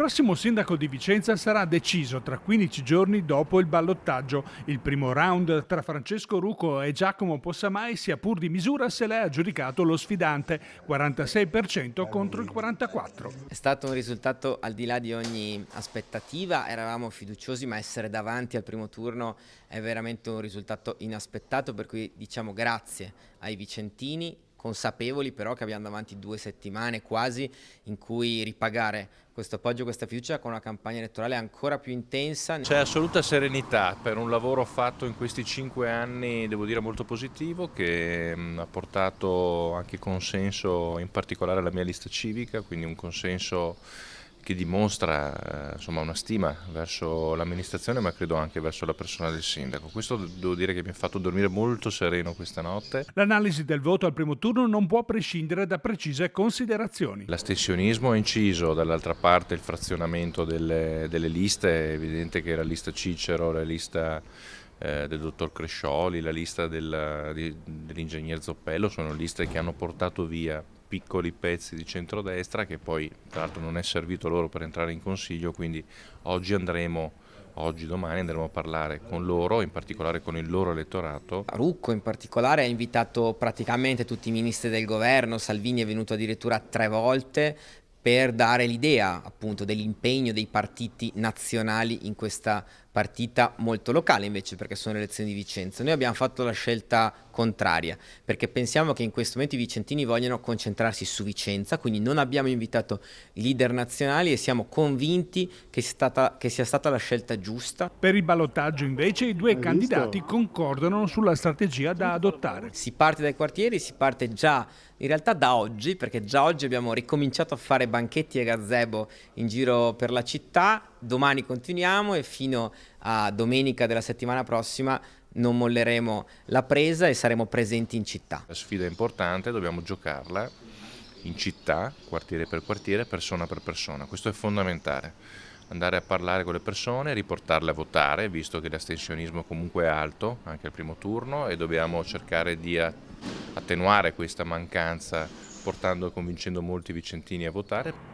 prossimo sindaco di Vicenza sarà deciso tra 15 giorni dopo il ballottaggio. Il primo round tra Francesco Rucco e Giacomo Possamai, sia pur di misura, se l'è aggiudicato lo sfidante, 46% contro il 44%. È stato un risultato al di là di ogni aspettativa, eravamo fiduciosi, ma essere davanti al primo turno è veramente un risultato inaspettato, per cui diciamo grazie ai vicentini, consapevoli però che abbiamo davanti 2 settimane quasi in cui ripagare questo appoggio, questa fiducia con una campagna elettorale ancora più intensa. C'è assoluta serenità per un lavoro fatto in questi 5 anni, devo dire molto positivo, che ha portato anche consenso in particolare alla mia lista civica, quindi un consenso che dimostra insomma, una stima verso l'amministrazione, ma credo anche verso la persona del sindaco. Questo devo dire che mi ha fatto dormire molto sereno questa notte. L'analisi del voto al primo turno non può prescindere da precise considerazioni. L'astensionismo ha inciso, dall'altra parte il frazionamento delle liste, è evidente che la lista Cicero, la lista del dottor Crescioli, la lista dell'ingegner Zoppello sono liste che hanno portato via piccoli pezzi di centrodestra che poi tra l'altro non è servito loro per entrare in consiglio, quindi domani andremo a parlare con loro, in particolare con il loro elettorato. Rucco in particolare ha invitato praticamente tutti i ministri del governo, Salvini è venuto addirittura 3 volte per dare l'idea appunto dell'impegno dei partiti nazionali in questa partita molto locale invece, perché sono le elezioni di Vicenza. Noi abbiamo fatto la scelta contraria perché pensiamo che in questo momento i vicentini vogliono concentrarsi su Vicenza, quindi non abbiamo invitato i leader nazionali e siamo convinti che sia stata la scelta giusta. Per il ballottaggio invece i due candidati concordano sulla strategia da adottare. Si parte dai quartieri, si parte già in realtà da oggi, perché già oggi abbiamo ricominciato a fare banchetti e gazebo in giro per la città, domani continuiamo e fino a domenica della settimana prossima non molleremo la presa e saremo presenti in città. La sfida è importante, dobbiamo giocarla in città, quartiere per quartiere, persona per persona, questo è fondamentale. Andare a parlare con le persone, riportarle a votare, visto che l'astensionismo comunque è alto, anche al primo turno, e dobbiamo cercare di attenuare questa mancanza portando e convincendo molti vicentini a votare.